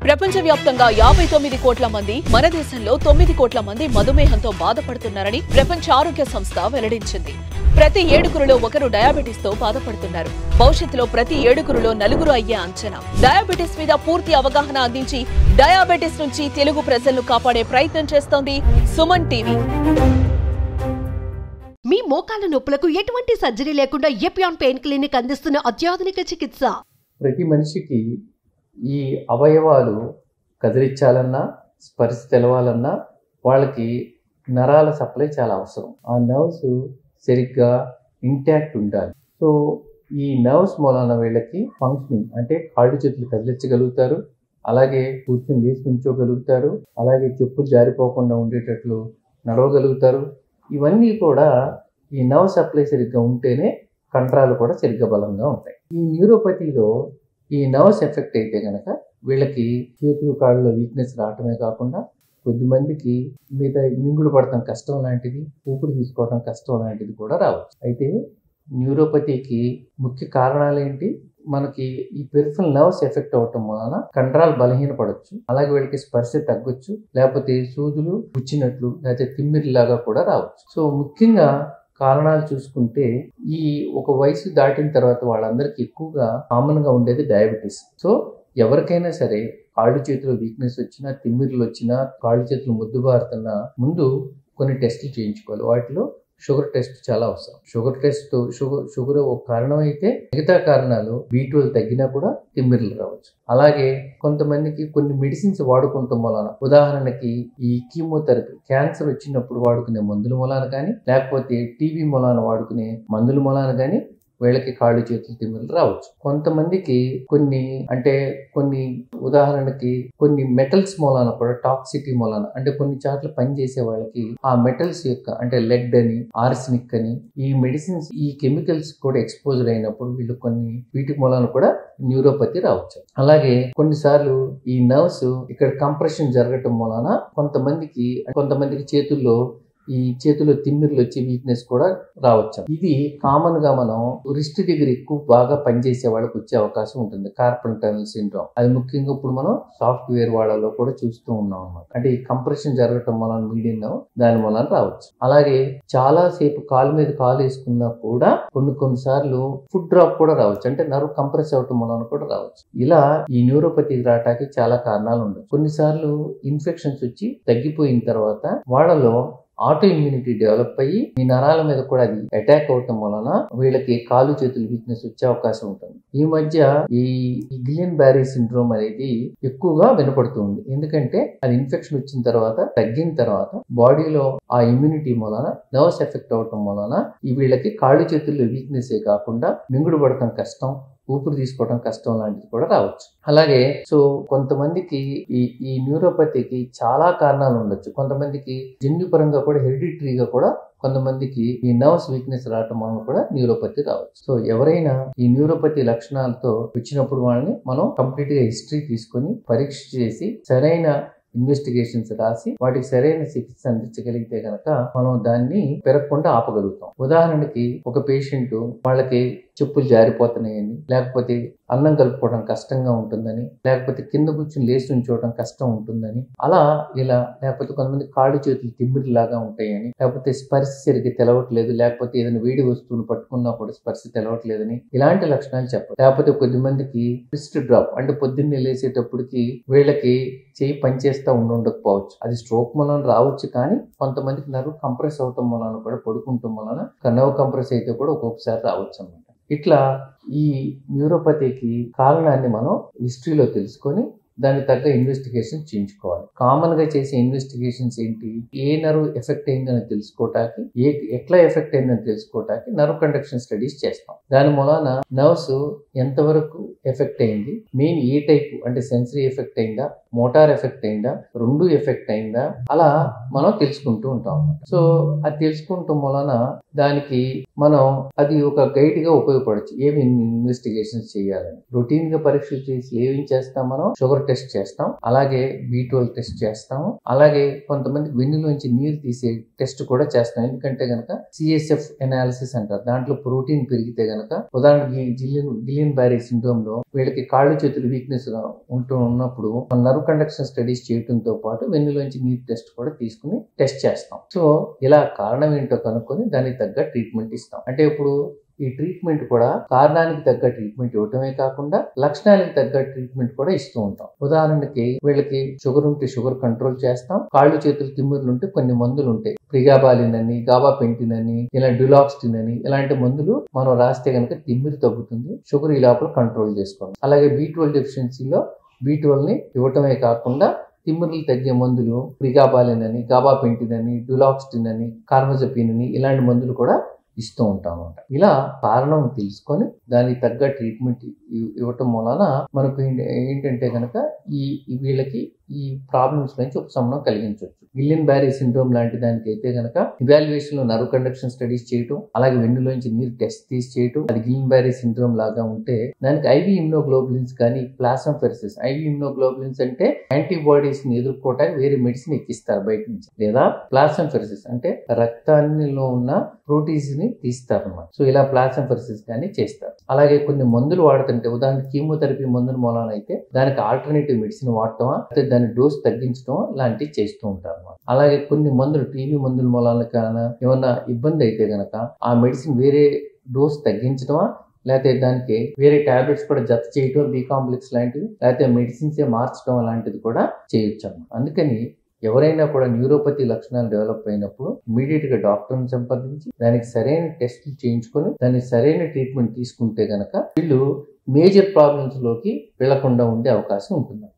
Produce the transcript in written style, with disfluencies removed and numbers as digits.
ప్రపంచవ్యాప్తంగా 59 కోట్ల మంది, మన దేశంలో 9 కోట్ల మంది మధుమేహంతో బాధపడుతున్నారని ప్రపంచ ఆరోగ్య సంస్థ వెల్లడించింది. ప్రతి 7గురిలో ఒకరు డయాబెటిస్ తో బాధపడుతున్నారు. భవిష్యత్తులో ప్రతి 7గురిలో 4 అయ్యే అంచనా. డయాబెటిస్ మీద పూర్తి అవగాహన అందించి డయాబెటిస్ నుంచి తెలుగు ప్రజలను కాపాడే ప్రయత్నం చేస్తోంది సుమన్ టీవీ. మీ మోకాళ్ళ నొప్పులకు ఎటువంటి సర్జరీ లేకుండా ఎపియాన్ పెయిన్ క్లినిక్ అందిస్తున్న అత్యాధునిక చికిత్స. ప్రతి మనిషికి ఈ అవయవాలు కదిలించాలన్నా, స్పర్శ తెలవాలన్నా వాళ్ళకి నరాల సప్లై చాలా అవసరం. ఆ నర్వ్స్ సరిగ్గా ఇంటాక్ట్ ఉండాలి. సో ఈ నర్వ్స్ మూలాన వీళ్ళకి ఫంక్షనింగ్ అంటే కాళ్ళు చేతులు కదిలించగలుగుతారు, అలాగే కూర్చుని లేచి నుంచోగలుగుతారు, అలాగే చెప్పులు జారిపోకుండా ఉండేటట్లు నడవగలుగుతారు. ఇవన్నీ కూడా ఈ నర్వ్ సప్లై సరిగ్గా ఉంటేనే కండరాలు కూడా సరిగ్గా బలంగా ఉంటాయి. ఈ న్యూరోపతిలో ఈ నర్వ్స్ ఎఫెక్ట్ అయితే కనుక వీళ్ళకి చేతులు కాళ్ళలో వీక్నెస్ రావటమే కాకుండా కొద్దిమందికి మీద మింగుడు పడటం కష్టం లాంటిది, ఊపిరి తీసుకోవడం కష్టం లాంటిది కూడా రావచ్చు. అయితే న్యూరోపతికి ముఖ్య కారణాలు ఏంటి? మనకి ఈ పెరిఫరల్ నర్వ్స్ ఎఫెక్ట్ అవటం వలన కండరాలు బలహీనపడవచ్చు, అలాగే వీళ్ళకి స్పర్శ తగ్గొచ్చు, లేకపోతే సూదులు గుచ్చినట్లు లేకపోతే తిమ్మిరిలాగా కూడా రావచ్చు. సో ముఖ్యంగా కారణాలు చూసుకుంటే ఈ ఒక వయసు దాటిన తర్వాత వాళ్ళందరికీ ఎక్కువగా కామన్గా ఉండేది డయాబెటీస్. సో ఎవరికైనా సరే కాళ్ళు చేతులు వీక్నెస్ వచ్చినా, తిమ్మిర్లు వచ్చినా, కాళ్ళు చేతులు ముద్దుబారుతున్నా ముందు కొన్ని టెస్టులు చేయించుకోవాలి. వాటిలో షుగర్ టెస్ట్ చాలా అవసరం. షుగర్ ఒక కారణం అయితే మిగతా కారణాలు B12 తగ్గినా కూడా తిమ్మిర్లు రావచ్చు. అలాగే కొంతమందికి కొన్ని మెడిసిన్స్ వాడుకుంటాం వలన, ఉదాహరణకి ఈ కీమోథెరపీ, క్యాన్సర్ వచ్చినప్పుడు వాడుకునే మందుల మూలాన కానీ, లేకపోతే టీబీ మూలాన వాడుకునే మందుల మూలాన కానీ వీళ్ళకి కాళ్ళు చేతులు తిమ్మిర్లు రావచ్చు. కొంతమందికి కొన్ని ఉదాహరణకి కొన్ని మెటల్స్ మూలాన కూడా, టాక్సిటీ మూలాన అంటే కొన్ని చోట్ల పనిచేసే వాళ్ళకి ఆ మెటల్స్ యొక్క అంటే లెడ్ అని, ఆర్సెనిక్ అని ఈ మెడిసిన్స్, ఈ కెమికల్స్ కూడా ఎక్స్పోజర్ అయినప్పుడు వీళ్ళు వీటి మూలాన కూడా న్యూరోపతి రావచ్చు. అలాగే కొన్నిసార్లు ఈ నర్వ్స్ ఇక్కడ కంప్రెషన్ జరగటం మూలాన కొంతమందికి చేతుల్లో తిమ్మిర్లు వచ్చి వీక్నెస్ కూడా రావచ్చు. ఇది కామన్ గా మనం రిస్ట్ దగ్గర ఎక్కువ బాగా పనిచేసే వాళ్ళకి వచ్చే అవకాశం ఉంటుంది, కార్పల్ టనల్ సిండ్రోమ్. అది ముఖ్యంగా ఇప్పుడు మనం సాఫ్ట్వేర్ వాళ్ళలో కూడా చూస్తూ ఉన్నాం అన్నమాట. అంటే ఈ కంప్రెషన్ జరగటం వలన మీడియం దాని వలన రావచ్చు. అలాగే చాలా సేపు కాలు మీద కాలు వేసుకున్నా కూడా కొన్నిసార్లు ఫుడ్ డ్రాప్ కూడా రావచ్చు, అంటే నర్వ్ కంప్రెస్ అవటం వలన కూడా రావచ్చు. ఇలా ఈ న్యూరోపతి రావడానికి చాలా కారణాలు ఉండవు. కొన్నిసార్లు ఇన్ఫెక్షన్స్ వచ్చి తగ్గిపోయిన తర్వాత వాళ్ళలో ఆటో ఇమ్యూనిటీ డెవలప్ అయ్యి ఈ నరాల మీద కూడా అది అటాక్ అవటం వలన వీళ్ళకి కాలు చేతులు వీక్నెస్ వచ్చే అవకాశం ఉంటుంది. ఈ మధ్య ఈ గిలియన్ బ్యారీ సిండ్రోమ్ అనేది ఎక్కువగా వినపడుతుంది. ఎందుకంటే అది ఇన్ఫెక్షన్ వచ్చిన తర్వాత తగ్గిన తర్వాత బాడీలో ఆ ఇమ్యూనిటీ మూలన నర్వ్స్ ఎఫెక్ట్ అవటం వలన వీళ్ళకి కాళ్ళు చేతుల్లో వీక్నెస్ కాకుండా మింగుడు పడటం కష్టం, ఊపిరి తీసుకోవడం కష్టం లాంటిది కూడా రావచ్చు. అలాగే సో కొంతమందికి ఈ న్యూరోపతికి చాలా కారణాలు ఉండొచ్చు. కొంతమందికి జన్యుపరంగా కూడా, హెరిడిటరీగా కూడా కొంతమందికి ఈ నర్వ్స్ వీక్నెస్ రావటం వలన కూడా న్యూరోపతి రావచ్చు. సో ఎవరైనా ఈ న్యూరోపతి లక్షణాలతో వచ్చినప్పుడు వాళ్ళని మనం కంప్లీట్ గా హిస్టరీ తీసుకొని పరీక్ష చేసి సరైన ఇన్వెస్టిగేషన్స్ రాసి వాటికి సరైన చికిత్స అందించగలిగితే కనుక మనం దాన్ని పెరగకుండా ఆపగలుగుతాం. ఉదాహరణకి ఒక పేషెంట్ వాళ్ళకి చెప్పులు జారిపోతున్నాయని, లేకపోతే అన్నం కలుపుకోవడం కష్టంగా ఉంటుందని, లేకపోతే కింద కూర్చుని లేచి ఉంచోవడం కష్టం ఉంటుందని, లేకపోతే కొంతమంది కాళ్ళు చేతులు తిమ్మిరిలాగా ఉంటాయని, లేకపోతే స్పర్శ సరిగ్గా తెలవట్లేదు, లేకపోతే ఏదైనా వేడి వస్తువును పట్టుకున్నా కూడా స్పర్శ తెలవట్లేదని, ఇలాంటి లక్షణాలు చెప్పాలి. లేకపోతే కొద్దిమందికి రిస్ట్ డ్రాప్ అంటే పొద్దున్నే లేసేటప్పటికి వీళ్ళకి చేయి పనిచేస్తూ ఉండకపోవచ్చు. అది స్ట్రోక్ మూలన రావచ్చు, కానీ కొంతమందికి నర్వ్ కంప్రెస్ అవటం మూలన కూడా, పడుకుంటాం వలన నర్వ్ కంప్రెస్ అయితే కూడా ఒక్కొక్కసారి రావచ్చు అన్నమాట. ఇట్లా ఈ న్యూరోపతికి కారణాన్ని మనం హిస్టరీలో తెలుసుకొని దానికి తగ్గ ఇన్వెస్టిగేషన్ చేయించుకోవాలి. కామన్ గా చేసే ఇన్వెస్టిగేషన్స్ ఏంటి? ఏ నర్వ్ ఎఫెక్ట్ అయిందని తెలుసుకోవటానికి, ఎట్లా ఎఫెక్ట్ అయిందని తెలుసుకోవటానికి నర్వ్ కండక్షన్ స్టడీస్ చేస్తాం. దాని మూలాన నర్వ్స్ ఎంతవరకు ఎఫెక్ట్ అయింది, మెయిన్ ఏ టైప్ అంటే సెన్సరీ ఎఫెక్ట్ అయిందా, మోటార్ ఎఫెక్ట్ అయిందా, రెండు ఎఫెక్ట్ అయిందా, అలా మనం తెలుసుకుంటూ ఉంటాం. సో అది తెలుసుకుంటాం మూలాన దానికి మనం అది ఒక గైడ్ గా ఉపయోగపడచ్చు. ఏమి ఇన్వెస్టిగేషన్స్ చేయాలని రొటీన్ గా పరీక్షలు చేసి ఏం చేస్తాం, మనం షుగర్ టెస్ట్ చేస్తాం, అలాగే B12 టెస్ట్ చేస్తాము, అలాగే కొంతమంది వెన్నులోంచి నీరు తీసే టెస్ట్ కూడా చేస్తాం. ఎందుకంటే గనక CSF ఎనాలిసిస్ అంటారు. దాంట్లో ప్రోటీన్ పెరిగితే గనక, ఉదాహరణకి గిలియన్ బ్యారీ సిండ్రోమ్ లో వీళ్ళకి కాళ్ళు చేతులు వీక్నెస్ ఉన్నప్పుడు నర్వ్ కండక్షన్ స్టడీస్ చేయడంతో పాటు వెన్నులోంచి నీరు టెస్ట్ కూడా తీసుకుని టెస్ట్ చేస్తాం. సో ఇలా కారణం ఏంటో కనుక్కొని దానికి తగ్గ ట్రీట్మెంట్ ఇస్తాం. అంటే ఇప్పుడు ఈ ట్రీట్మెంట్ కూడా కారణానికి తగ్గ ట్రీట్మెంట్ ఇవ్వటమే కాకుండా లక్షణాలకు తగ్గ ట్రీట్మెంట్ కూడా ఇస్తూ ఉంటాం. ఉదాహరణకి వీళ్ళకి షుగర్ ఉంటే షుగర్ కంట్రోల్ చేస్తాం, కాళ్ళు చేతులు తిమ్మిర్లు ఉంటే కొన్ని మందులు ఉంటాయి, ప్రిగాబాలిన్ అని, గాబాపెంటిన్ అని, ఇలా డ్యులాక్సిన్ అని, ఇలాంటి మందులు మనం రాస్తే కనుక తిమ్మిరి తగ్గుతుంది, షుగర్ ఈ లోపల కంట్రోల్ చేసుకోండి. అలాగే B12 డెఫిషియన్సీలో B12 ని ఇవ్వటమే కాకుండా తిమ్మిర్లు తగ్గే మందులు ప్రిగాబాలిన్ అని, గాబాపెంటిన్ అని, డ్యులాక్సిన్ అని, కార్బజపిన్ అని, ఇలాంటి మందులు కూడా ఇస్తూ ఉంటాం అన్నమాట. ఇలా కారణం తెలుసుకొని దానికి తగ్గ ట్రీట్మెంట్ ఇవ్వటం వలన మనకు ఏంటంటే కనుక వీళ్ళకి ఈ ప్రాబ్లమ్స్ నుంచి ఉపశమనం కలిగించవచ్చు. గిలియన్ బ్యారీ సిండ్రోమ్ లాంటి దానికి అయితే కనుక ఇవాల్యుయేషన్ లో నర్వ్ కండక్షన్ స్టడీస్ చేయటం, అలాగే వెన్నులోంచి నీరు టెస్ట్ తీసి చేయటం, అది గిలియన్ బ్యారీ సిండ్రోమ్ లాగా ఉంటే దానికి IV ఇమ్యునోగ్లోబులిన్స్ కానీ ప్లాస్మాఫెరెసిస్. IV ఇమ్యునోగ్లోబులిన్స్ అంటే యాంటీబాడీస్ ని ఎదుర్కోవడానికి వేరే మెడిసిన్ ఎక్కిస్తారు బయట నుంచి, లేదా ప్లాస్మాఫెరెసిస్ అంటే రక్తాన్నిలో ఉన్న ప్రోటీన్స్ ని తీస్తారు అన్నమాట. సో ఇలా ప్లాస్మాఫెరెసిస్ కానీ చేస్తారు. అలాగే కొన్ని మందులు వాడుతుంటే, ఉదాహరణకి కీమోథెరపీ మందుల మూలాన అయితే దానికి ఆల్టర్నేటివ్ మెడిసిన్ వాడటమా, అయితే దాని డోస్ తగ్గించడం లాంటివి చేస్తూ ఉంటారు అన్నమాట. అలాగే కొన్ని మందులు టీబీ మందుల మూలాన కానీ ఏమన్నా ఇబ్బంది అయితే గనక ఆ మెడిసిన్ వేరే డోస్ తగ్గించడమా, లేకపోతే దానికి వేరే టాబ్లెట్స్ కూడా జత చేయటం, B కాంప్లెక్స్ లాంటివి, లేకపోతే మెడిసిన్సే మార్చడం లాంటిది కూడా చేయొచ్చు అన్నమాట. అందుకని ఎవరైనా కూడా న్యూరోపతి లక్షణాలు డెవలప్ అయినప్పుడు ఇమీడియట్ గా డాక్టర్ని సంప్రదించి దానికి సరైన టెస్టులు చేయించుకొని దానికి సరైన ట్రీట్మెంట్ తీసుకుంటే గనక వీళ్ళు మేజర్ ప్రాబ్లమ్స్ లోకి వెళ్లకుండా ఉండే అవకాశం ఉంటుంది.